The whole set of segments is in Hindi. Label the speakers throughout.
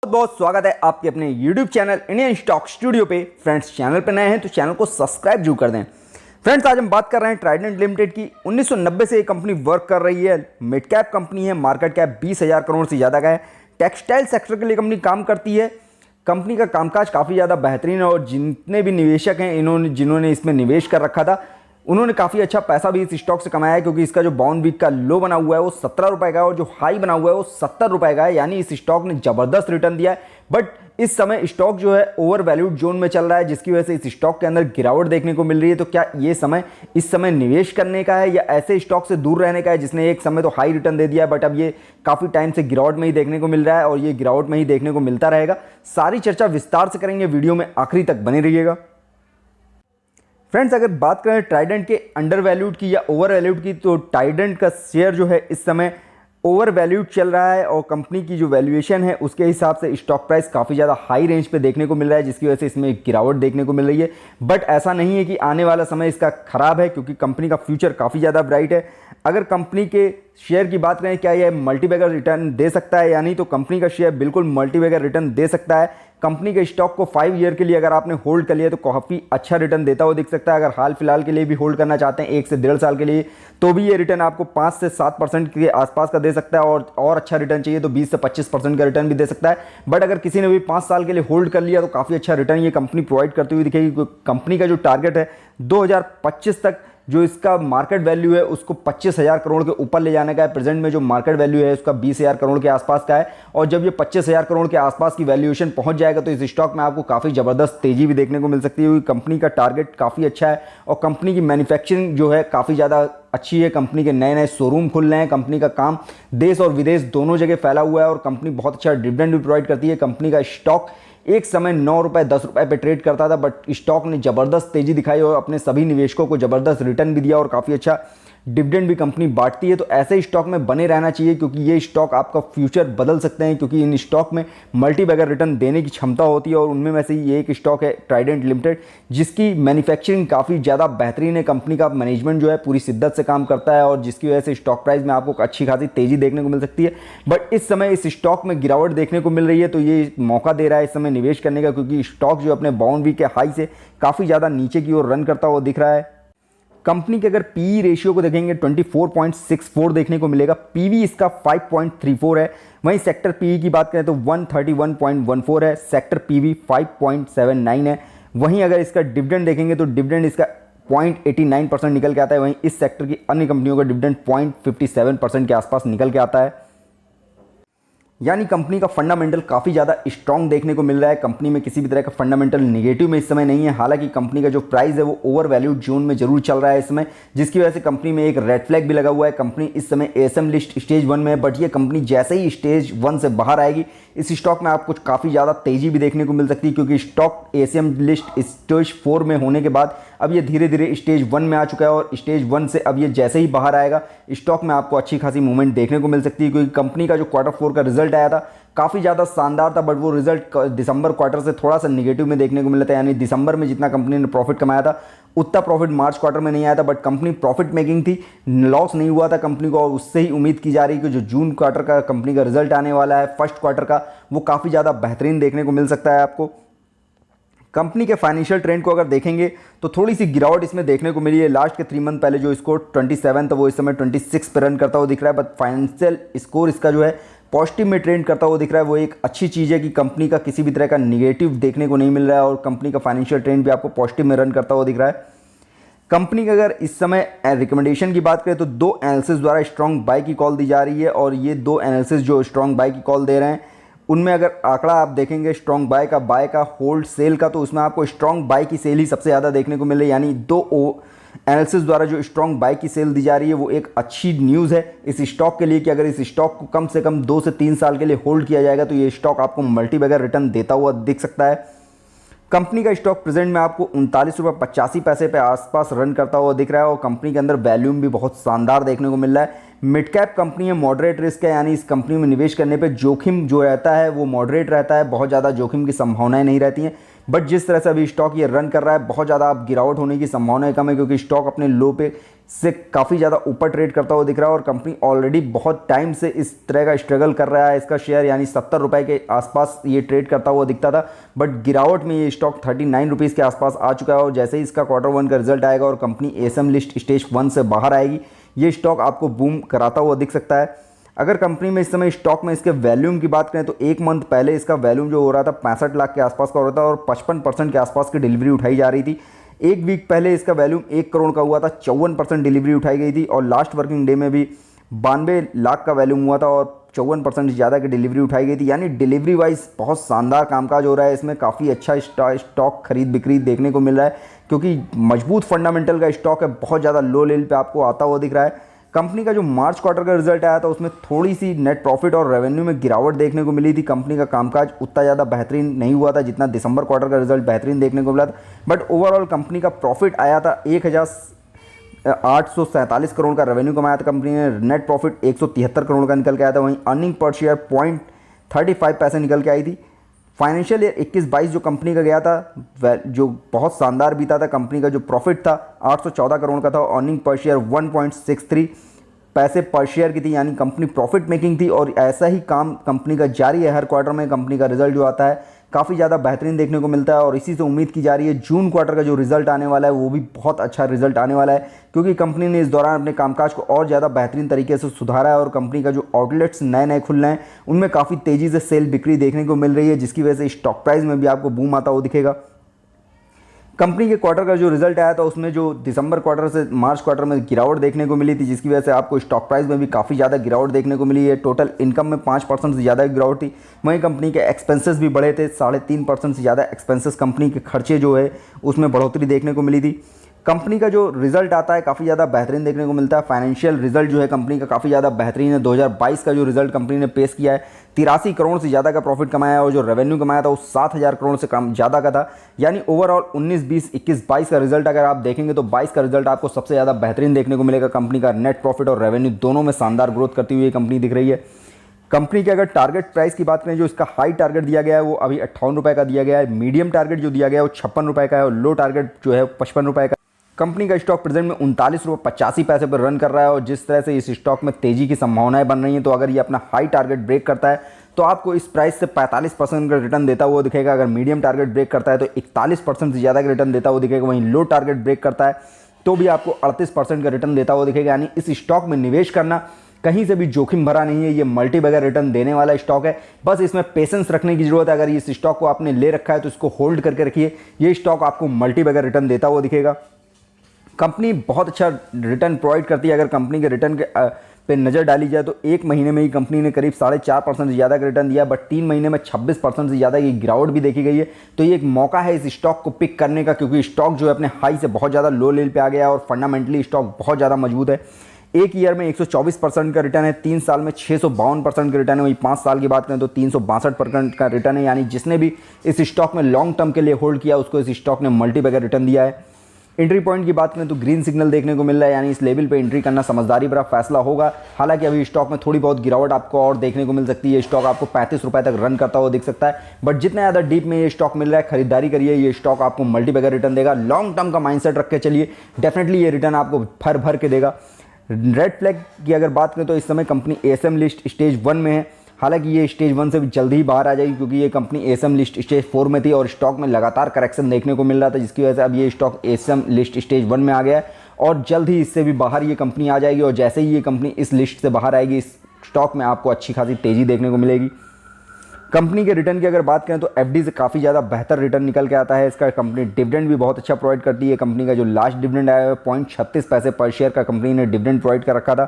Speaker 1: बहुत स्वागत है आपके अपने YouTube channel Indian stock studio पे। फ्रेंड्स, चैनल पे नए हैं तो चैनल को सब्सक्राइब जरूर कर दें। फ्रेंड्स, आज हम बात कर रहे हैं ट्राइडेंट लिमिटेड की। 1990 से ये कंपनी वर्क कर रही है। मिड कैप कंपनी है, मार्केट कैप 20,000 करोड़ से ज़्यादा का है। टेक्सटाइल सेक्टर के लिए कंपनी काम करती है। कंपनी का कामकाज काफ़ी ज़्यादा बेहतरीन है और जितने भी निवेशक हैं जिन्होंने इसमें निवेश कर रखा था उन्होंने काफ़ी अच्छा पैसा भी इस स्टॉक से कमाया है, क्योंकि इसका जो बाउंड वीक का लो बना हुआ है वो 17 रुपये का है और जो हाई बना हुआ है वो 70 रुपये का है। यानी इस स्टॉक ने ज़बरदस्त रिटर्न दिया है। बट इस समय स्टॉक जो है ओवर वैल्यूड जोन में चल रहा है, जिसकी वजह से इस स्टॉक के अंदर गिरावट देखने को मिल रही है। तो क्या ये समय इस समय निवेश करने का है या ऐसे स्टॉक से दूर रहने का है जिसने एक समय तो हाई रिटर्न दे दिया है, बट अब ये काफ़ी टाइम से गिरावट में ही देखने को मिल रहा है और ये गिरावट में ही देखने को मिलता रहेगा। सारी चर्चा विस्तार से करेंगे, वीडियो में आखिरी तक बने रहिएगा। फ्रेंड्स, अगर बात करें ट्राइडेंट के अंडर वैल्यूड की या ओवर वैल्यूड की, तो ट्राइडेंट का शेयर जो है इस समय ओवर वैल्यूड चल रहा है और कंपनी की जो वैल्यूएशन है उसके हिसाब से स्टॉक प्राइस काफ़ी ज़्यादा हाई रेंज पे देखने को मिल रहा है, जिसकी वजह से इसमें गिरावट देखने को मिल रही है। बट ऐसा नहीं है कि आने वाला समय इसका खराब है, क्योंकि कंपनी का फ्यूचर काफ़ी ज़्यादा ब्राइट है। अगर कंपनी के शेयर की बात करें, क्या यह मल्टीबैगर रिटर्न दे सकता है या नहीं, तो कंपनी का शेयर बिल्कुल मल्टीबैगर रिटर्न दे सकता है। कंपनी के स्टॉक को 5 ईयर के लिए अगर आपने होल्ड कर लिया तो काफ़ी अच्छा रिटर्न देता हुआ दिख सकता है। अगर हाल फिलहाल के लिए भी होल्ड करना चाहते हैं 1 से 1.5 साल के लिए, तो भी ये रिटर्न आपको 5 से 7% के आसपास का दे सकता है और अच्छा रिटर्न चाहिए तो 20 से 25% का रिटर्न भी दे सकता है। बट अगर किसी ने भी 5 साल के लिए होल्ड कर लिया तो काफ़ी अच्छा रिटर्न ये कंपनी प्रोवाइड करती हुई दिखेगी। कंपनी का जो टारगेट है 2025 तक जो इसका मार्केट वैल्यू है उसको 25,000 करोड़ के ऊपर ले जाने का है। प्रेजेंट में जो मार्केट वैल्यू है उसका 20,000 करोड़ के आसपास का है और जब ये 25,000 करोड़ के आसपास की वैल्यूएशन पहुंच जाएगा तो इस स्टॉक में आपको काफ़ी ज़बरदस्त तेजी भी देखने को मिल सकती है। कंपनी का टारगेट काफ़ी अच्छा है और कंपनी की मैन्युफैक्चरिंग जो है काफ़ी ज़्यादा अच्छी है। कंपनी के नए नए शोरूम खुल रहे हैं। कंपनी का काम देश और विदेश दोनों जगह फैला हुआ है और कंपनी बहुत अच्छा डिविडेंड भी प्रोवाइड करती है। कंपनी का स्टॉक एक समय 9 रुपये 10 रुपये पे ट्रेड करता था, बट स्टॉक ने ज़बरदस्त तेजी दिखाई और अपने सभी निवेशकों को ज़बरदस्त रिटर्न भी दिया और काफ़ी अच्छा डिविडेंड भी कंपनी बांटती है। तो ऐसे स्टॉक में बने रहना चाहिए, क्योंकि ये स्टॉक आपका फ्यूचर बदल सकते हैं, क्योंकि इन स्टॉक में मल्टीबैगर रिटर्न देने की क्षमता होती है और उनमें में से ये एक स्टॉक है ट्राइडेंट लिमिटेड, जिसकी मैन्युफैक्चरिंग काफ़ी ज़्यादा बेहतरीन है। कंपनी का मैनेजमेंट जो है पूरी शिद्दत से काम करता है और जिसकी वजह से स्टॉक प्राइस में आपको अच्छी खासी तेज़ी देखने को मिल सकती है। बट इस समय इस स्टॉक में गिरावट देखने को मिल रही है, तो ये मौका दे रहा है इस समय निवेश करने का, क्योंकि स्टॉक जो अपने बाउंड वीक के हाई से काफ़ी ज़्यादा नीचे की ओर रन करता हुआ दिख रहा है। कंपनी के अगर पीई रेशियो को देखेंगे 24.64 देखने को मिलेगा। पीवी इसका 5.34 है। वहीं सेक्टर पीई की बात करें तो 131.14 है। सेक्टर पीवी 5.79 है। वहीं अगर इसका डिविडेंड देखेंगे तो डिविडेंड इसका 0.89% निकल के आता है। वहीं इस सेक्टर की अन्य कंपनियों का डिविडेंड 0.57% के आसपास निकल के आता है। यानी कंपनी का फंडामेंटल काफ़ी ज़्यादा स्ट्रॉन्ग देखने को मिल रहा है। कंपनी में किसी भी तरह का फंडामेंटल नेगेटिव में इस समय नहीं है। हालांकि कंपनी का जो प्राइस है वो ओवर वैल्यूड जोन में जरूर चल रहा है इस समय, जिसकी वजह से कंपनी में एक रेड फ्लैग भी लगा हुआ है। कंपनी इस समय एएसएम लिस्ट स्टेज 1 में है, बट ये कंपनी जैसे ही स्टेज 1 से बाहर आएगी इस स्टॉक में आपको काफ़ी ज़्यादा तेज़ी भी देखने को मिल सकती है, क्योंकि स्टॉक एएसएम लिस्ट स्टेज 4 में होने के बाद अब ये धीरे धीरे स्टेज 1 में आ चुका है और स्टेज 1 से अब ये जैसे ही बाहर आएगा स्टॉक में आपको अच्छी खासी मूवमेंट देखने को मिल सकती है। क्योंकि कंपनी का जो Q4 का रिजल्ट आया था काफ़ी ज़्यादा शानदार था, बट वो रिजल्ट दिसंबर क्वार्टर से थोड़ा सा निगेटिव में देखने को मिला था। यानी दिसंबर में जितना कंपनी ने प्रॉफिट कमाया था उतना प्रॉफिट मार्च क्वार्टर में नहीं आया था, बट कंपनी प्रॉफिट मेकिंग थी, लॉस नहीं हुआ था कंपनी को। और उससे ही उम्मीद की जा रही है कि जो जून क्वार्टर का कंपनी का रिजल्ट आने वाला है फर्स्ट क्वार्टर का, वो काफ़ी ज़्यादा बेहतरीन देखने को मिल सकता है आपको। कंपनी के फाइनेंशियल ट्रेंड को अगर देखेंगे तो थोड़ी सी गिरावट इसमें देखने को मिली है। लास्ट के 3 मंथ पहले जो स्कोर 27 था वो इस समय 26 पे रन करता हुआ दिख रहा है, बट फाइनेंशियल स्कोर इसका जो है पॉजिटिव में ट्रेंड करता हुआ दिख रहा है। वो एक अच्छी चीज़ है कि कंपनी का किसी भी तरह का निगेटिव देखने को नहीं मिल रहा है और कंपनी का फाइनेंशियल ट्रेंड भी आपको पॉजिटिव में रन करता हुआ दिख रहा है। कंपनी का अगर इस समय रिकमेंडेशन की बात करें तो 2 एनालिसिस द्वारा स्ट्रॉन्ग बाय की कॉल दी जा रही है और ये 2 एनालिसिस जो स्ट्रॉन्ग बाय की कॉल दे रहे हैं उनमें अगर आंकड़ा आप देखेंगे स्ट्रॉन्ग बाय का होल्ड सेल का, तो उसमें आपको स्ट्रॉन्ग बाय की सेल ही सबसे ज़्यादा देखने को मिल रही है। यानी 2 एनालिसिस द्वारा जो स्ट्रॉन्ग बाय की सेल दी जा रही है वो एक अच्छी न्यूज़ है इस स्टॉक के लिए कि अगर इस स्टॉक को कम से कम 2 से 3 साल के लिए होल्ड किया जाएगा तो ये स्टॉक आपको मल्टीबैगर रिटर्न देता हुआ दिख सकता है। कंपनी का स्टॉक प्रेजेंट में आपको 39.85 पे आसपास रन करता हुआ दिख रहा है और कंपनी के अंदर वैल्यूम भी बहुत शानदार देखने को मिल रहा है। मिड कैप कंपनी है, मॉडरेट रिस्क है, यानी इस कंपनी में निवेश करने पे जोखिम जो रहता है वो मॉडरेट रहता है, बहुत ज़्यादा जोखिम की संभावनाएं नहीं रहती हैं। बट जिस तरह से अभी स्टॉक ये रन कर रहा है, बहुत ज़्यादा अब गिरावट होने की संभावना कम है, क्योंकि स्टॉक अपने लो पे से काफ़ी ज़्यादा ऊपर ट्रेड करता हुआ दिख रहा है और कंपनी ऑलरेडी बहुत टाइम से इस तरह का स्ट्रगल कर रहा है। इसका शेयर यानी 70 रुपये के आसपास ये ट्रेड करता हुआ दिखता था, बट गिरावट में ये स्टॉक 39 रुपीज़ के आसपास आ चुका है। और जैसे ही इसका Q1 का रिजल्ट आएगा और कंपनी ASM लिस्ट स्टेज 1 से बाहर आएगी, ये स्टॉक आपको बूम कराता हुआ दिख सकता है। अगर कंपनी में इस समय स्टॉक में इसके वैल्यूम की बात करें तो एक मंथ पहले इसका वैल्यूम जो हो रहा था 65 लाख के आसपास का हो रहा था और 55% के आसपास की डिलीवरी उठाई जा रही थी। एक वीक पहले इसका वैल्यूम 1 करोड़ का हुआ था, 54% डिलीवरी उठाई गई थी और लास्ट वर्किंग डे में भी 92 लाख का वैल्यूम हुआ था और 54% से ज़्यादा की डिलीवरी उठाई गई थी। यानी डिलीवरी वाइज बहुत शानदार कामकाज हो रहा है। इसमें काफ़ी अच्छा स्टॉक खरीद बिक्री देखने को मिल रहा है, क्योंकि मजबूत फंडामेंटल का स्टॉक है, बहुत ज़्यादा लो लेवल पे आपको आता हुआ दिख रहा है। कंपनी का जो मार्च क्वार्टर का रिजल्ट आया था उसमें थोड़ी सी नेट प्रॉफिट और रेवेन्यू में गिरावट देखने को मिली थी। कंपनी का कामकाज उतना ज़्यादा बेहतरीन नहीं हुआ था जितना दिसंबर क्वार्टर का रिजल्ट बेहतरीन देखने को मिला था, बट ओवरऑल कंपनी का प्रॉफिट आया था 1847 करोड़ का रेवेन्यू कमाया था कंपनी ने। नेट प्रॉफिट 173 करोड़ का निकल के आया था। वहीं अर्निंग पर शेयर 0.35 पैसे निकल के आई थी। फाइनेंशियल ईयर 21-22 जो कंपनी का गया था जो बहुत शानदार बीता था। कंपनी का जो प्रॉफिट था 814 करोड़ का था, अर्निंग पर शेयर 1.63 पैसे पर शेयर की थी, यानी कंपनी प्रॉफिट मेकिंग थी। और ऐसा ही काम कंपनी का जारी है, हर क्वार्टर में कंपनी का रिजल्ट जो आता है काफ़ी ज़्यादा बेहतरीन देखने को मिलता है। और इसी से उम्मीद की जा रही है जून क्वार्टर का जो रिजल्ट आने वाला है वो भी बहुत अच्छा रिजल्ट आने वाला है, क्योंकि कंपनी ने इस दौरान अपने कामकाज को और ज़्यादा बेहतरीन तरीके से सुधारा है और कंपनी का जो आउटलेट्स नए नए खुल रहे हैं उनमें काफ़ी तेज़ी से सेल बिक्री देखने को मिल रही है, जिसकी वजह से स्टॉक प्राइस में भी आपको बूम आता हुआ दिखेगा। कंपनी के क्वार्टर का जो रिजल्ट आया था उसमें जो दिसंबर क्वार्टर से मार्च क्वार्टर में गिरावट देखने को मिली थी, जिसकी वजह से आपको स्टॉक प्राइस में भी काफ़ी ज़्यादा गिरावट देखने को मिली है। टोटल इनकम में 5% से ज़्यादा गिरावट थी। वहीं कंपनी के एक्सपेंसेस भी बढ़े थे, 3.5% से ज़्यादा एक्सपेंसेस, कंपनी के खर्चे जो है उसमें बढ़ोतरी देखने को मिली थी। कंपनी का जो रिजल्ट आता है काफ़ी ज़्यादा बेहतरीन देखने को मिलता है। फाइनेंशियल रिजल्ट जो है कंपनी का काफ़ी ज़्यादा बेहतरीन है। 2022 का जो रिजल्ट कंपनी ने पेश किया है 83 करोड़ से ज़्यादा का प्रॉफिट कमाया है और जो रेवेन्यू कमाया था वो 7,000 करोड़ से कम ज़्यादा का था। यानी ओवरऑल 19-20, 21-22 का रिजल्ट अगर आप देखेंगे तो 22 का रिजल्ट आपको सबसे ज़्यादा बेहतरीन देखने को मिलेगा। कंपनी का नेट प्रॉफिट और रेवेन्यू दोनों में शानदार ग्रोथ करती हुई कंपनी दिख रही है। कंपनी के अगर टारगेट प्राइस की बात करें, जो इसका हाई टारगेट दिया गया है वो अभी 58 रुपये का दिया गया है। मीडियम टारगेट जो दिया गया है वो 56 रुपये का है और लो टारगेट जो है 55 रुपये का। कंपनी का स्टॉक प्रेजेंट में 39.85 रुपये पर रन कर रहा है और जिस तरह से इस स्टॉक में तेज़ी की संभावनाएं बन रही हैं, तो अगर ये अपना हाई टारगेट ब्रेक करता है तो आपको इस प्राइस से 45% का रिटर्न देता हुआ दिखेगा। अगर मीडियम टारगेट ब्रेक करता है तो 41% से ज़्यादा का रिटर्न देता हुआ दिखेगा। वहीं लो टारगेट ब्रेक करता है तो भी आपको 38% का रिटर्न देता हुआ दिखेगा। यानी इस स्टॉक में निवेश करना कहीं से भी जोखिम भरा नहीं है। ये मल्टी बैगर रिटर्न देने वाला स्टॉक है, बस इसमें पेशेंस रखने की जरूरत है। अगर इस स्टॉक को आपने ले रखा है तो इसको होल्ड करके रखिए, ये स्टॉक आपको मल्टी बैगर रिटर्न देता हुआ दिखेगा। कंपनी बहुत अच्छा रिटर्न प्रोवाइड करती है। अगर कंपनी के रिटर्न के पे नज़र डाली जाए तो एक महीने में ही कंपनी ने करीब 4.5% से ज़्यादा का रिटर्न दिया, बट 3 महीने में 26% से ज़्यादा की गिरावट भी देखी गई है। तो ये एक मौका है इस स्टॉक को पिक करने का, क्योंकि स्टॉक जो है अपने हाई से बहुत ज़्यादा लो लेवल पे आ गया है और फंडामेंटली स्टॉक बहुत ज़्यादा मजबूत है। एक ईयर में 124% का रिटर्न है, 3 साल में 652% का रिटर्न है। वहीं 5 साल की बात करें तो 362% का रिटर्न है। यानी जिसने भी इस स्टॉक में लॉन्ग टर्म के लिए होल्ड किया उसको इस स्टॉक ने मल्टी बैगर रिटर्न दिया है। एंट्री पॉइंट की बात करें तो ग्रीन सिग्नल देखने को मिल रहा है, यानी इस लेवल पे एंट्री करना समझदारी भरा फैसला होगा। हालांकि अभी स्टॉक में थोड़ी बहुत गिरावट आपको और देखने को मिल सकती है। स्टॉक आपको 35 रुपये तक रन करता हुआ दिख सकता है, बट जितना ज़्यादा डीप में ये स्टॉक मिल रहा है खरीदारी करिए, ये स्टॉक आपको मल्टी बैगर रिटर्न देगा। लॉन्ग टर्म का माइंडसेट रख के चलिए, डेफिनेटली ये रिटर्न आपको भर भर के देगा। रेड फ्लैग की अगर बात करें तो इस समय कंपनी ASM लिस्ट स्टेज 1 में है। हालांकि ये स्टेज 1 से भी जल्द ही बाहर आ जाएगी, क्योंकि ये कंपनी ASM लिस्ट स्टेज 4 में थी और स्टॉक में लगातार करेक्शन देखने को मिल रहा था, जिसकी वजह से अब ये स्टॉक ASM लिस्ट स्टेज 1 में आ गया है और जल्द ही इससे भी बाहर ये कंपनी आ जाएगी। और जैसे ही ये कंपनी इस लिस्ट से बाहर आएगी, इस स्टॉक में आपको अच्छी खासी तेज़ी देखने को मिलेगी। कंपनी के रिटर्न की अगर बात करें तो FD से काफ़ी ज़्यादा बेहतर रिटर्न निकल के आता है। इसका कंपनी डिविडेंड भी बहुत अच्छा प्रोवाइड करती है। कंपनी का जो लास्ट डिविडेंड आया है 0.36 पैसे पर शेयर का कंपनी ने डिविडेंड प्रोवाइड कर रखा था।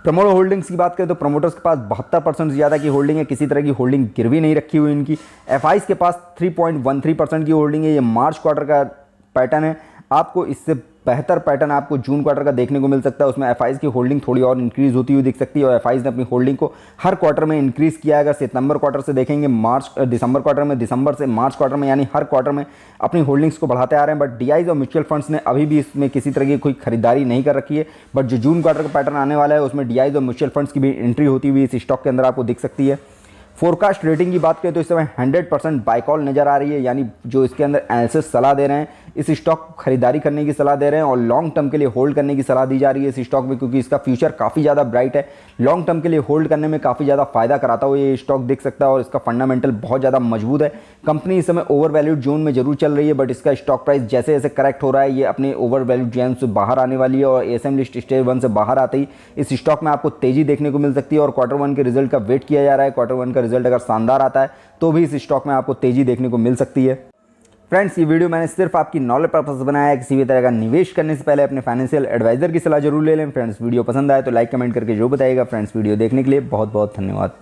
Speaker 1: प्रमोटर होल्डिंग्स की बात करें तो प्रमोटर्स के पास 72% से ज़्यादा की होल्डिंग है, किसी तरह की होल्डिंग गिरवी नहीं रखी हुई इनकी। FIs के पास 3.13% की होल्डिंग है। ये मार्च क्वार्टर का पैटर्न है, आपको इससे बेहतर पैटर्न आपको जून क्वार्टर का देखने को मिल सकता है। उसमें FIs की होल्डिंग थोड़ी और इंक्रीज़ होती हुई दिख सकती है और FIs ने अपनी होल्डिंग को हर क्वार्टर में इंक्रीज़ किया है। अगर सितंबर क्वार्टर से देखेंगे दिसंबर क्वार्टर में, दिसंबर से मार्च क्वार्टर में, यानी हर क्वार्टर में अपनी होल्डिंग्स को बढ़ाते आ रहे हैं। बट DIs और म्यूचुअल फंड्स ने अभी भी इसमें किसी तरह की कोई खरीदारी नहीं कर रखी है। बट जो जून क्वार्टर का पैटर्न आने वाला है उसमें DIs और म्यूचुअल फंड्स की भी एंट्री होती हुई इस स्टॉक के अंदर आपको दिख सकती है। फोरकास्ट रेटिंग की बात करें तो इस समय 100% बाय कॉल नज़र आ रही है, यानी जो इसके अंदर एनालिसिस सलाह दे रहे हैं, इस स्टॉक को खरीदारी करने की सलाह दे रहे हैं और लॉन्ग टर्म के लिए होल्ड करने की सलाह दी जा रही है इस स्टॉक में, क्योंकि इसका फ्यूचर काफ़ी ज़्यादा ब्राइट है। लॉन्ग टर्म के लिए होल्ड करने में काफ़ी ज़्यादा फायदा कराता हुआ ये स्टॉक दिख सकता है और इसका फंडामेंटल बहुत ज़्यादा मजबूत है। कंपनी इस समय ओवर वैल्यूड जोन में जरूर चल रही है, बट इसका स्टॉक प्राइस जैसे जैसे करेक्ट हो रहा है ये अपने ओवर वैल्यूड जोन से बाहर आने वाली है और एसएम लिस्ट स्टेज 1 से बाहर आते ही इस स्टॉक में आपको तेजी देखने को मिल सकती है और Q1 के रिजल्ट का वेट किया जा रहा है। Q1 का रिजल्ट अगर शानदार आता है तो भी इस स्टॉक में आपको तेजी देखने को मिल सकती है। फ्रेंड्स, ये वीडियो मैंने सिर्फ आपकी नॉलेज पर्पस से बनाया है। किसी भी तरह का निवेश करने से पहले अपने फाइनेंशियल एडवाइजर की सलाह जरूर ले लें। फ्रेंड्स, वीडियो पसंद आए तो लाइक कमेंट करके जो बताइएगा। फ्रेंड्स, वीडियो देखने के लिए बहुत बहुत धन्यवाद।